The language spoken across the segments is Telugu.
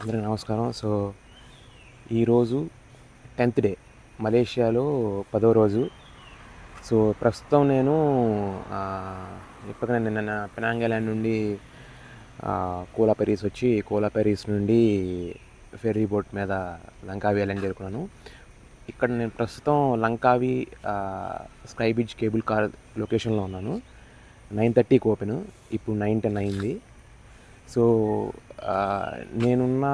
అందరికీ నమస్కారం. ఈరోజు 10th డే, మలేషియాలో 10వ రోజు. ప్రస్తుతం నేను ఇప్పటికైనా నిన్న పెనాంగ్ ఐలాండ్ నుండి కోలా పెరీస్ వచ్చి, కోలా పెరీస్ నుండి ఫెర్రీ బోట్ మీద లంకావి ఐలాండ్ చేరుకున్నాను. ఇక్కడ నేను ప్రస్తుతం లంకావి స్కై బ్రిడ్జ్ కేబుల్ కార్ లొకేషన్లో ఉన్నాను. 9:30కి ఓపెన్, ఇప్పుడు 9:10 అయింది. నేనున్న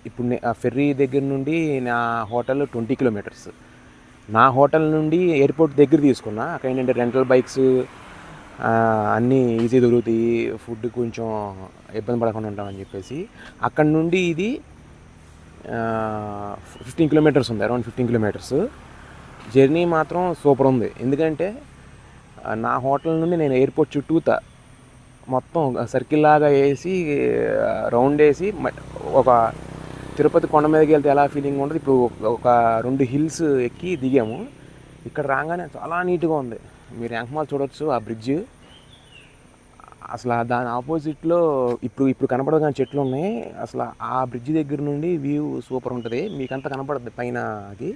ఇప్పుడు ఫెర్రీ దగ్గర నుండి నా హోటల్ 20 కిలోమీటర్స్. నా హోటల్ నుండి ఎయిర్పోర్ట్ దగ్గర తీసుకున్నా. అక్కడ ఏంటంటే రెంటల్ బైక్స్ అన్నీ ఈజీ దొరుకుతాయి, ఫుడ్ కొంచెం ఇబ్బంది పడకుండా ఉంటామని చెప్పేసి అక్కడ నుండి ఇది 15 కిలోమీటర్స్ ఉంది, అరౌండ్ 15 కిలోమీటర్స్. జర్నీ మాత్రం సూపర్ ఉంది. ఎందుకంటే నా హోటల్ నుండి నేను ఎయిర్పోర్ట్ చుట్టూతా మొత్తం సర్కిల్ లాగా వేసి రౌండ్ వేసి ఒక తిరుపతి కొండ మీదకి వెళ్తే ఎలా ఫీలింగ్ ఉంటుంది, ఇప్పుడు ఒక 2 హిల్స్ ఎక్కి దిగాము. ఇక్కడ రాగానే చాలా నీట్గా ఉంది. మీరు యాంక్మాల్ చూడొచ్చు, ఆ బ్రిడ్జ్ అసలు దాని ఆపోజిట్లో ఇప్పుడు కనపడగానే చెట్లు ఉన్నాయి. అసలు ఆ బ్రిడ్జ్ దగ్గర నుండి వ్యూ సూపర్ ఉంటుంది, మీకంతా కనపడుతుంది పైనకి.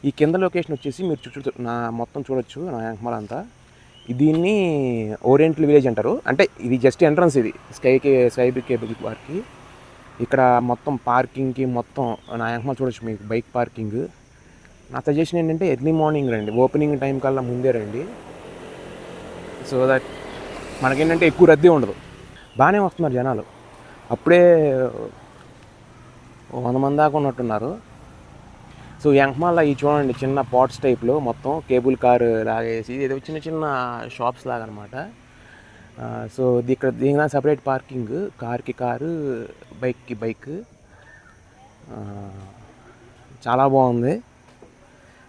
ఈ కింద లొకేషన్ వచ్చేసి మీరు చుట్టూ మొత్తం చూడొచ్చు నా యాంక్మాల్ అంతా. దీన్ని ఓరియంటల్ విలేజ్ అంటారు. అంటే ఇది జస్ట్ ఎంట్రన్స్, ఇది స్కై బ్రిడ్జ్ కేబుల్ కార్కి. ఇక్కడ మొత్తం పార్కింగ్కి మొత్తం నా యాంక్మాల్ చూడొచ్చు మీకు, బైక్ పార్కింగ్. నా సజెషన్ ఏంటంటే ఎర్లీ మార్నింగ్ రండి, ఓపెనింగ్ టైం కల్లా ముందే రండి. సో దట్ మనకేంటంటే ఎక్కువ రద్దీ ఉండదు. బాగానే వస్తున్నారు జనాలు, అప్పుడే 100 మంది దాకా ఉన్నట్టున్నారు. యాంక్మాల్లో ఈ చూడండి, చిన్న పాట్స్ టైప్లో మొత్తం కేబుల్ కార్ లాగేసి, ఏదో చిన్న చిన్న షాప్స్ లాగా అనమాట. ఇక్కడ దీని సపరేట్ పార్కింగ్, కార్కి కారు, బైక్కి బైక్. చాలా బాగుంది.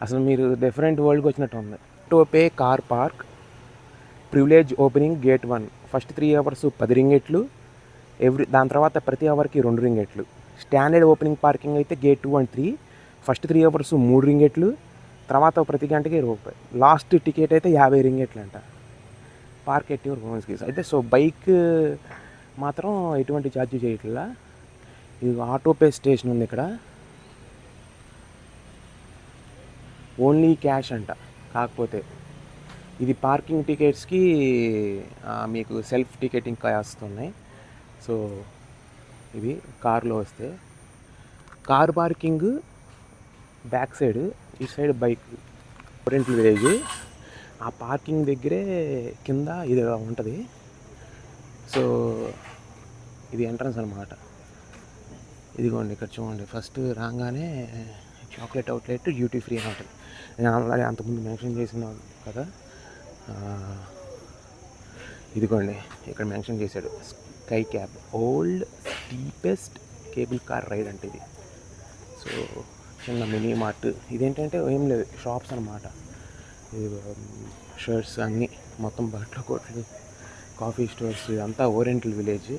అసలు మీరు డిఫరెంట్ వరల్డ్కి వచ్చినట్టు ఉంది. టోపే car park, privilege opening gate 1 first 3 hours 10 రింగెట్లు, దాని తర్వాత ప్రతి అవర్కి 2 రింగెట్లు. స్టాండర్డ్ ఓపెనింగ్ పార్కింగ్ అయితే గేట్ 2 అండ్ 3 ఫస్ట్ 3 అవర్స్ 3 రింగెట్లు, తర్వాత ప్రతి గంటకి రూపాయి. లాస్ట్ టికెట్ అయితే 50 రింగెట్లు అంట. పార్క్ ఎట్టి పర్ఫార్మెన్స్కి అయితే. బైక్ మాత్రం ఎటువంటి ఛార్జ్ చేయట్లా. ఇది ఆటోపే స్టేషన్ ఉంది ఇక్కడ, ఓన్లీ క్యాష్ అంట. కాకపోతే ఇది పార్కింగ్ టికెట్స్కి మీకు సెల్ఫ్ టికెటింగ్ వస్తున్నాయి. ఇది కార్లో వస్తే కార్ పార్కింగ్ బ్యాక్ సైడ్, ఈ సైడ్ బైక్. ఓరియంటల్ విలేజ్ ఆ పార్కింగ్ దగ్గరే కింద ఇది ఉంటుంది. ఇది ఎంట్రన్స్ అనమాట. ఇదిగోండి, ఇక్కడ చూడండి, ఫస్ట్ రాగానే చాక్లెట్ అవుట్లెట్ డ్యూటీ ఫ్రీ అని ఉంటుంది. నేను ఆల్రెడీ అంతకుముందు మెన్షన్ చేసిన కదా. ఇదిగోండి, ఇక్కడ మెన్షన్ చేశాడు sky cab world's steepest cable car ride అంటే ఇది. చిన్న మినీ మార్ట్. ఇదేంటంటే ఏం లేదు, షాప్స్ అనమాట. ఇది షర్ట్స్ అన్నీ, మొత్తం బట్టల కొట్లు, కాఫీ స్టోర్స్, ఇదంతా ఓరియంటల్ విలేజ్.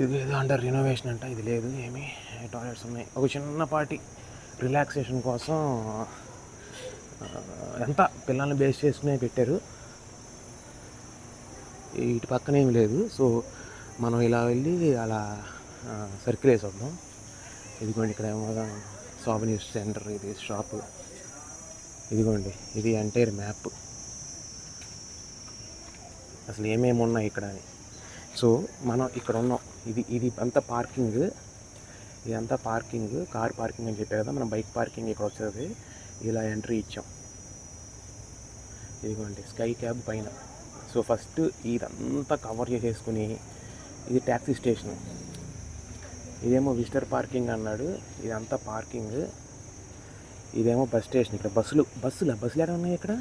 ఇది ఏదో అండర్ రినోవేషన్ అంట, ఇది లేదు ఏమి. టాయిలెట్స్ ఉన్నాయి. ఒక చిన్నపాటి రిలాక్సేషన్ కోసం ఎంత పిల్లల్ని బేస్ చేసుకునే పెట్టారు. ఇటు పక్కన ఏమి లేదు. మనం ఇలా వెళ్ళి అలా సర్కిల్ వేసి వద్దాం. ఇదిగోండి, ఇక్కడ ఏమో సోవెనీర్ సెంటర్, ఇది షాపు. ఇదిగోండి, ఇది ఎంటైర్ మ్యాప్, అసలు ఏమేమి ఉన్నాయి ఇక్కడ అని. మనం ఇక్కడ ఉన్నాం. ఇది అంతా పార్కింగ్, ఇదంతా పార్కింగ్, కార్ పార్కింగ్ అని చెప్పే కదా. మనం బైక్ పార్కింగ్ ఇక్కడ వచ్చేది. ఇలా ఎంట్రీ ఇచ్చాం. ఇదిగోండి స్కై క్యాబ్ పైన. ఫస్ట్ ఇదంతా కవర్ చేసేసుకుని, ఇది ట్యాక్సీ స్టేషన్, ఇదేమో విజిటర్ పార్కింగ్ అన్నాడు. ఇదంతా పార్కింగ్. ఇదేమో బస్ స్టేషన్. ఇక్కడ బస్సులు ఎక్కడ ఉన్నాయి ఇక్కడ.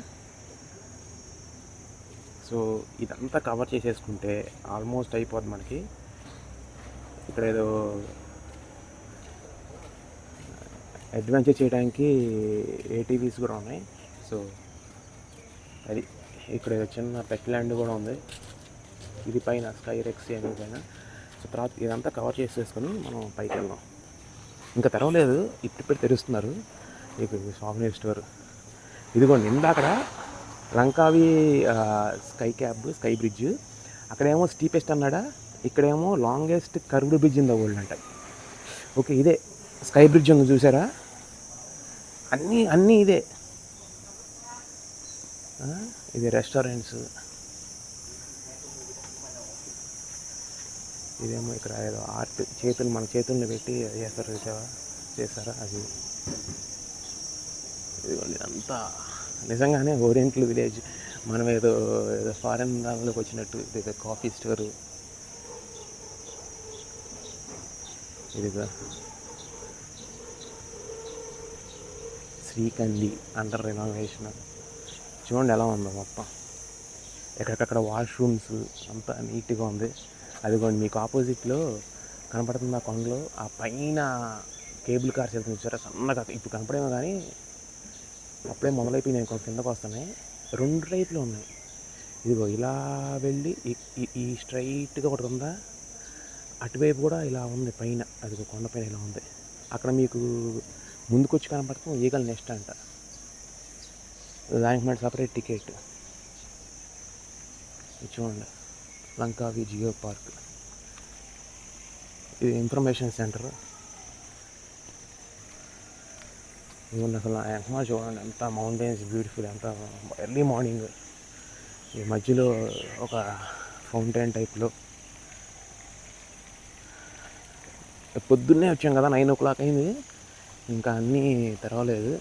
ఇదంతా కవర్ చేసేసుకుంటే ఆల్మోస్ట్ అయిపోద్ది మనకి. ఇక్కడ ఏదో అడ్వెంచర్ చేయడానికి ఏటీవీస్ కూడా ఉన్నాయి. అది ఇక్కడ ఏదో చిన్న పెట్ ల్యాండ్ కూడా ఉంది. ఇది పైన స్కై రెక్సీ అనే పైన. తర్వాత ఇదంతా కవర్ చేసేసుకొని మనం పైకి వెళ్దాం. ఇంకా తెరవలేదు, ఇప్పుడు తెరుస్తున్నారు. ఇప్పుడు సోవెనీర్ స్టోర్. ఇదిగోండి, ఇందాక లంకావి స్కై క్యాబ్, స్కై బ్రిడ్జ్, అక్కడేమో స్టీపెస్ట్ అన్నాడా, ఇక్కడేమో longest curved bridge in the world అంట. ఓకే, ఇదే స్కై బ్రిడ్జ్ ఉంది చూసారా, అన్నీ ఇదే. ఇది రెస్టారెంట్స్, ఇదేమో ఇక్కడ ఏదో ఆర్ట్ మన చేతుల్ని పెట్టి చేస్తారా అది. ఇదిగోండి అంతా నిజంగానే ఓరియంటల్ విలేజ్, మనం ఏదో ఫారెన్ దానిలోకి వచ్చినట్టు. ఇది కాఫీ స్టోరు, ఇదిగా శ్రీకండి అండర్ రెనోవేషన్. చూడండి ఎలా ఉందో మొత్తం, ఎక్కడికక్కడ వాష్రూమ్స్, అంతా నీట్గా ఉంది. అదిగోండి మీకు ఆపోజిట్లో కనపడుతుంది ఆ కొండలో, ఆ పైన కేబుల్ కార్స్ వెళ్తుంది చూసారా సన్నగా. ఇప్పుడు కనపడేమో కానీ అప్పుడే మొదలైపోయి కొంచెం కిందకు వస్తున్నాయి. 2 టైపులు ఉన్నాయి. ఇదిగో ఇలా వెళ్ళి ఈ స్ట్రైట్గా ఒకటి ఉందా, అటువైపు కూడా ఇలా ఉంది పైన, అదిగో కొండపైన ఇలా ఉంది. అక్కడ మీకు ముందుకొచ్చి కనపడతాం ఈగల్ నెస్ట్ అంట, దానికి మరి సపరేట్ టికెట్. చూడండి లంకావి జియో పార్క్, ఇది ఇన్ఫర్మేషన్ సెంటర్. ఇవన్నీ అసలు ఎంతమా చూడండి, ఎంత మౌంటైన్స్ బ్యూటిఫుల్, ఎంత ఎర్లీ మార్నింగ్. ఈ మధ్యలో ఒక ఫౌంటైన్ టైప్లో. పొద్దున్నే వచ్చాం కదా, 9 o'clock అయింది, ఇంకా అన్నీ తెరవలేదు.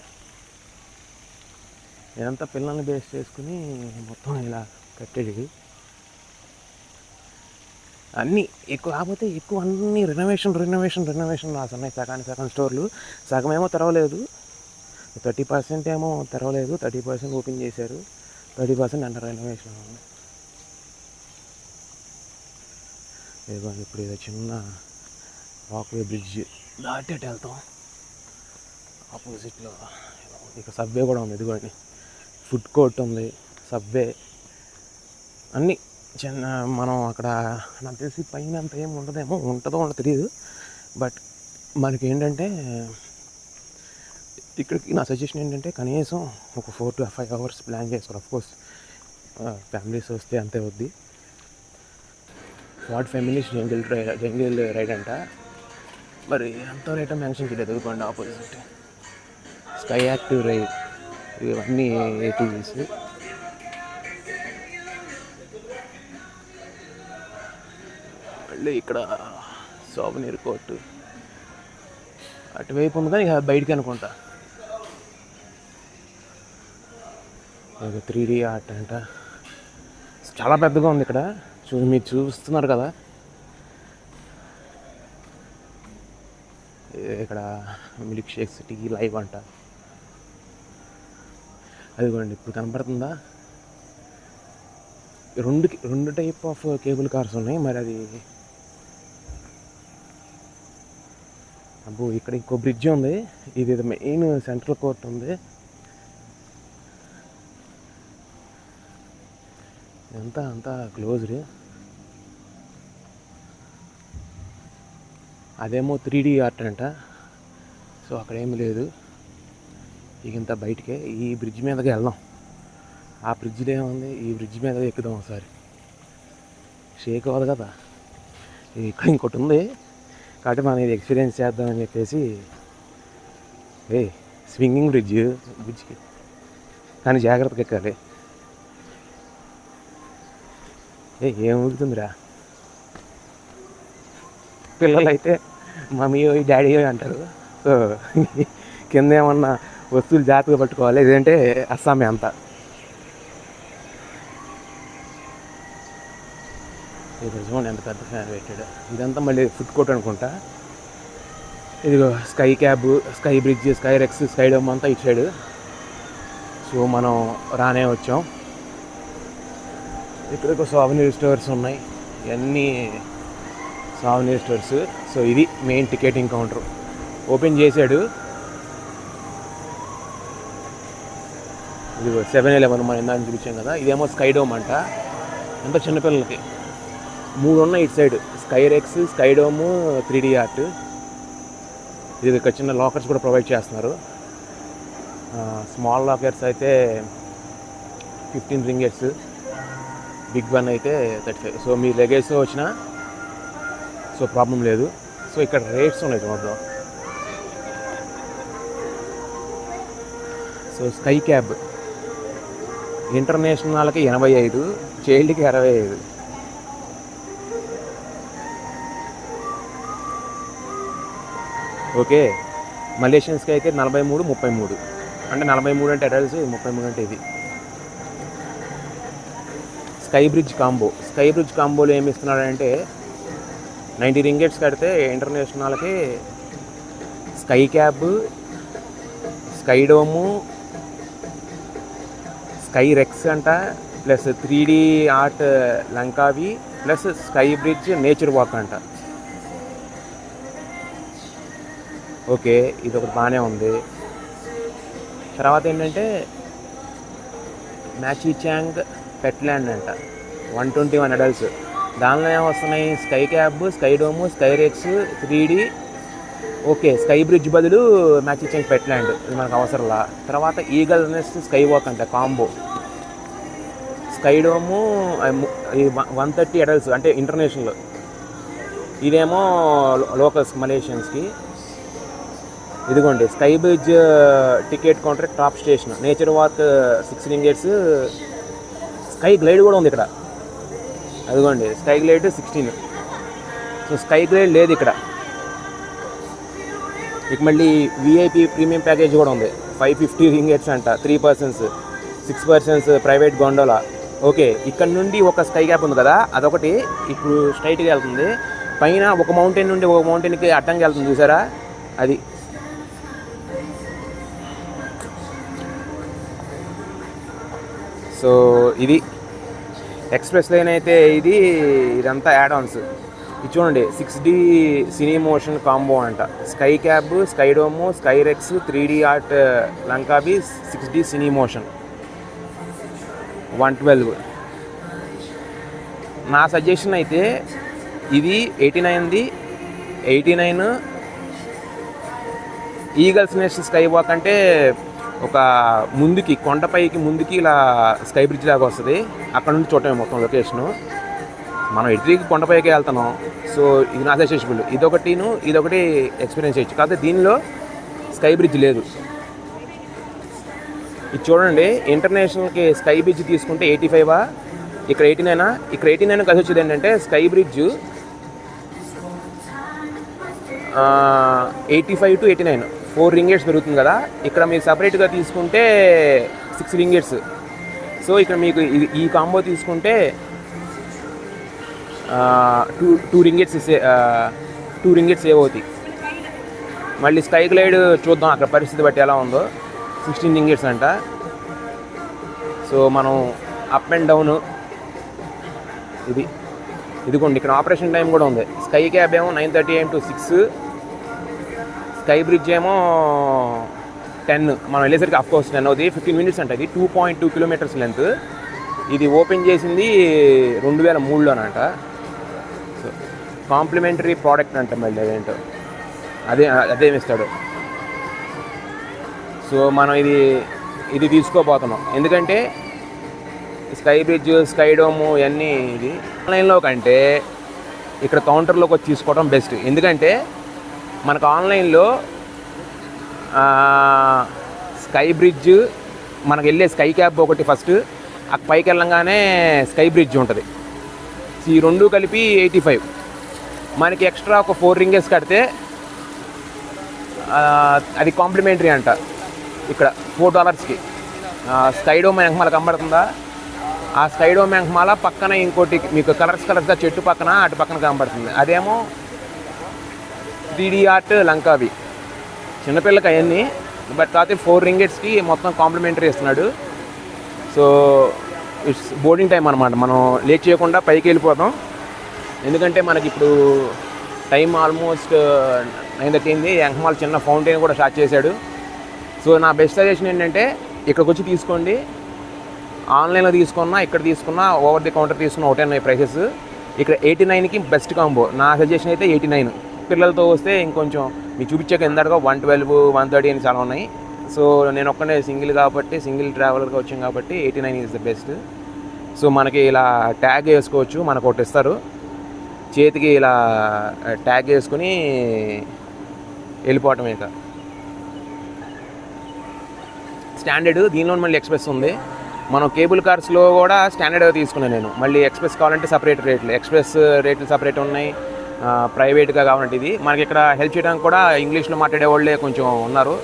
ఇదంతా పిల్లల్ని బేస్ చేసుకుని మొత్తం ఇలా కట్టేది. అన్నీ ఎక్కువ కాకపోతే ఎక్కువ అన్నీ రెనోవేషన్ రాస్తున్నాయి. సగం స్టోర్లు, సగమేమో తెరవలేదు, 30% ఏమో తెరవలేదు, 30% ఓపెన్ చేశారు, 30% అండర్ రెనోవేషన్ ఉంది. ఇదిగోండి ఇప్పుడు ఇది చిన్న వాక్వే బ్రిడ్జ్ దాటేట వెళ్తాం. ఆపోజిట్లో ఇక సబ్వే కూడా ఉంది. ఇదిగోండి ఫుడ్ కోర్ట్ ఉంది, సబ్వే అన్నీ చిన్న. మనం అక్కడ నాకు తెలిసి పైన అంత ఏమి ఉండదేమో, ఉంటుందో తెలియదు. బట్ మనకి ఏంటంటే ఇక్కడికి నా సజెషన్ ఏంటంటే కనీసం ఒక 4 to 5 hours ప్లాన్ చేసుకోవాలి. అఫ్కోర్స్ ఫ్యామిలీస్ వస్తే అంతే వద్ది. వాట్ ఫెమిలీస్ జంగిల్ రైడ్ అంట, మరి ఎంత రేట్ మెన్షన్ చేయలేదు. ఎదుగుకోండి ఆపోజిట్ స్కై యాక్టివ్ రైడ్, ఇవన్నీ ఏటీవీస్. మళ్ళీ ఇక్కడ సోవనీర్ కోర్టు అటువైపు ఉంది కానీ ఇక బయటికి అనుకుంటా. 3D ఆర్ట్ అంట, చాలా పెద్దగా ఉంది ఇక్కడ. మీరు చూస్తున్నారు కదా, ఇక్కడ మిల్క్ షేక్స్, టీ లైవ్ అంట. అదిగోండి ఇప్పుడు కనపడుతుందా, 2 టైప్ ఆఫ్ కేబుల్ కార్స్ ఉన్నాయి. మరి అది అబ్బో, ఇక్కడ ఇంకో బ్రిడ్జ్ ఉంది, ఇది మెయిన్ సెంట్రల్ కోర్ట్ ఉంది. అంతా క్లోజ్డ్. అదేమో 3D ఆర్ట్ అంట, సో అక్కడ ఏమి లేదు. ఇక ఇంత బయటికే ఈ బ్రిడ్జ్ మీదకి వెళ్దాం. ఆ బ్రిడ్జ్లో ఏముంది, ఈ బ్రిడ్జ్ మీద ఎక్కుదాం ఒకసారి. షేక్ అవ్వదు కదా. ఇక్కడ ఇంకోటి ఉంది కాబట్టి మనం ఇది ఎక్స్పీరియన్స్ చేద్దామని చెప్పేసి. స్వింగింగ్ బ్రిడ్జ్కి కానీ జాగ్రత్తగా ఎక్కాలి. ఏం ఊగుతుందిరా, పిల్లలు అయితే మమ్మీయో డాడీయో అంటారు. సో కింద ఏమన్నా వస్తువులు జాగ్రత్తగా పట్టుకోవాలి, ఇదంటే అస్సామే అంతా. ఇక్కడ చూడండి ఎంత పెద్ద ఫ్యాన్ పెట్టాడు. ఇదంతా మళ్ళీ ఫుడ్ కోర్ట్ అనుకుంటా. ఇదిగో sky cab, sky bridge, sky rex, sky dome అంతా ఇటు సైడ్. సో మనం రానే వచ్చాం. ఇక్కడ సోవనీర్ స్టోర్స్ ఉన్నాయి, ఇవన్నీ సోవనీర్ స్టోర్స్. సో ఇది మెయిన్ టికెటింగ్ కౌంటర్. ఓపెన్ చేశాడు. ఇదిగో 7-Eleven మనం ఇందాక చూపించాం కదా, ఇదేమో స్కై డోమ్ అంట. ఎంత చిన్నపిల్లలకి 3 ఉన్నాయి ఇటు side, sky rex, sky dome, 3D art. ఇది ఇక్కడ చిన్న లాకర్స్ కూడా ప్రొవైడ్ చేస్తున్నారు. స్మాల్ లాకర్స్ అయితే 15 ringgits, బిగ్ వన్ అయితే 35. సో మీ లగేజ్తో వచ్చినా సో ప్రాబ్లం లేదు. సో ఇక్కడ రేట్స్ ఉన్నాయి చూద్దాం. సో స్కై క్యాబ్ ఇంటర్నేషనల్కి 85, చైల్డ్కి 65. ఓకే, మలేషియన్స్కి అయితే 43, 33. అంటే 43 అంటే అడల్ట్స్, 33 అంటే ఇది. స్కై బ్రిడ్జ్ కాంబోలో ఏమి ఇస్తున్నాడంటే 90 రింగెట్స్ కడితే ఇంటర్నేషనల్కి sky cab, sky dome, sky rex అంట, plus 3D art Langkawi, plus sky bridge nature walk అంట. ఓకే, ఇది ఒకటి బాగానే ఉంది. తర్వాత ఏంటంటే మ్యాచీచాంగ్ పెట్ ల్యాండ్ అంట, 121 అడల్ట్స్. దానిలో ఏమొస్తున్నాయి, sky cab, sky dome, sky rex, 3D. Okay, sky bridge బదులు మ్యాచీచాంగ్ పెట్ ల్యాండ్, ఇది మనకు అవసరంలా. తర్వాత ఈగల్ నెస్ట్ స్కై వాక్ అంట కాంబో. స్కై డోము 130 అడల్ట్స్ అంటే ఇంటర్నేషనల్. ఇదేమో లోకల్స్ మలేషియన్స్కి. ఇదిగోండి sky bridge ticket counter top station, nature walk 6 ringgits. Sky glide కూడా ఉంది ఇక్కడ. అదిగోండి sky glide 16. So sky glide లేదు ఇక్కడ. ఇక మళ్ళీ విఐపి ప్రీమియం ప్యాకేజ్ కూడా ఉంది, 550 రింగెట్స్ అంట, 3 persons, 6 persons private gondola. Okay, ఇక్కడ నుండి ఒక స్కై క్యాప్ ఉంది కదా, అదొకటి ఇప్పుడు స్ట్రైట్గా వెళ్తుంది. పైన ఒక మౌంటైన్ నుండి ఒక మౌంటైన్కి అడ్డంగా వెళ్తుంది చూసారా, అది. సో ఇది ఎక్స్ప్రెస్ లైన్ అయితే ఇదంతా యాడ్ ఆన్స్. ఇది చూడండి 6D సినీ మోషన్ కాంబో అంట. Sky cab, sky dome, sky rex, 3D art Langkawi, 6D cine motion 112. నా సజెషన్ అయితే ఇది 89 ఈగల్స్ నెస్ట్ స్కై వాక్ అంటే ఒక ముందుకి కొండపైకి ముందుకి ఇలా స్కై బ్రిడ్జ్ లాగా వస్తుంది, అక్కడ నుండి చూడటమే మొత్తం లొకేషను. మనం ఎటుకి కొండపైకి వెళ్తున్నాం. సో ఇది నా సజెషబుల్. ఇదొకటి ఎక్స్పీరియన్స్ చేయొచ్చు. కాకపోతే దీనిలో స్కై బ్రిడ్జ్ లేదు. ఇది చూడండి, ఇంటర్నేషనల్కి స్కై బ్రిడ్జ్ తీసుకుంటే 85, ఇక్కడ 89. ఇక్కడ 89 కలిసి వచ్చేది ఏంటంటే స్కై బ్రిడ్జ్ 85 to 89 4 రింగెట్స్ పెరుగుతుంది కదా. ఇక్కడ మీరు సపరేట్గా తీసుకుంటే 6 రింగెట్స్. సో ఇక్కడ మీకు ఈ కాంబో తీసుకుంటే 2 రింగెట్స్ సేవ్ అవుతాయి. మళ్ళీ స్కై గ్లైడ్ చూద్దాం అక్కడ పరిస్థితి బట్టి ఎలా ఉందో, 16 రింగెట్స్ అంట. సో మనం అప్ అండ్ డౌన్ ఇదిగోండి ఇక్కడ ఆపరేషన్ టైం కూడా ఉంది. స్కై క్యాబ్ ఏమో 9:30 AM to 6, స్కై బ్రిడ్జ్ ఏమో 10. మనం వెళ్ళేసరికి అఫ్కోర్స్ 10 అవుతుంది. 15 minutes అంట. ఇది 2.2 kilometers లెంత్. ఇది ఓపెన్ చేసింది 2003లోనంట. సో కాంప్లిమెంటరీ ప్రోడక్ట్ అంట. మళ్ళీ అదేంటో అదేమిస్తాడు. సో మనం ఇది తీసుకోబోతున్నాం. ఎందుకంటే స్కై బ్రిడ్జ్, స్కై డోము ఇవన్నీ ఇది ఆన్లైన్లో కంటే ఇక్కడ కౌంటర్లోకి వచ్చి తీసుకోవడం బెస్ట్. ఎందుకంటే మనకు ఆన్లైన్లో స్కై బ్రిడ్జ్, మనకు వెళ్ళే స్కై క్యాబ్ ఒకటి ఫస్ట్, ఆ పైకి వెళ్ళంగానే స్కై బ్రిడ్జ్ ఉంటుంది. ఈ రెండు కలిపి 85. మనకి ఎక్స్ట్రా ఒక 4 రింగెస్ కడితే అది కాంప్లిమెంటరీ అంట. ఇక్కడ $4కి స్కై డోమ్ వెనకమాల కనబడుతుందా, ఆ స్కై డోమ్ వెనకమాల పక్కన ఇంకోటి మీకు కలర్స్గా చెట్టు పక్కన అటు పక్కన కనబడుతుంది. అదేమో 3D ఆర్ట్ లంకావి, చిన్నపిల్లకి అవన్నీ. బట్ కాకపోతే 4 రింగెట్స్కి మొత్తం కాంప్లిమెంటరీ ఇస్తున్నాడు. సో ఇట్స్ బోర్డింగ్ టైం అనమాట. మనం లేట్ చేయకుండా పైకి వెళ్ళిపోతాం. ఎందుకంటే మనకి ఇప్పుడు టైం ఆల్మోస్ట్ 9:30 అయింది. వెనకమాల చిన్న ఫౌంటైన్ కూడా స్టార్ట్ చేశాడు. సో నా బెస్ట్ సజెషన్ ఏంటంటే ఇక్కడికి వచ్చి తీసుకోండి. ఆన్లైన్లో తీసుకున్నా, ఇక్కడ తీసుకున్నా, ఓవర్ ది కౌంటర్ తీసుకున్నా ఒకటే ఉన్నాయి ప్రైసెస్. ఇక్కడ 89కి బెస్ట్ కాంబో. నా సజెషన్ అయితే 89. పిల్లలతో వస్తే ఇంకొంచెం మీకు చూపించాక ఎందాడుగా 112, 130 అని చాలా ఉన్నాయి. సో నేను ఒక్కనే సింగిల్ ట్రావెలర్గా వచ్చాను కాబట్టి 89 ఈజ్ ద బెస్ట్. సో మనకి ఇలా ట్యాగ్ వేసుకోవచ్చు, మనకు ఒకటి ఇస్తారు. చేతికి ఇలా ట్యాగ్ వేసుకుని వెళ్ళిపోవటం. ఇక స్టాండర్డ్, దీనిలో మళ్ళీ ఎక్స్ప్రెస్ ఉంది. మనం కేబుల్ కార్స్లో కూడా స్టాండర్డ్గా తీసుకున్నాను నేను. మళ్ళీ ఎక్స్ప్రెస్ కావాలంటే సపరేట్ రేట్లు, ఎక్స్ప్రెస్ రేట్లు సపరేట్ ఉన్నాయి, ప్రైవేట్గా కావాలంటే ఇది. మనకి ఇక్కడ హెల్ప్ చేయడానికి కూడా ఇంగ్లీష్లో మాట్లాడే వాళ్ళే కొంచెం ఉన్నారు.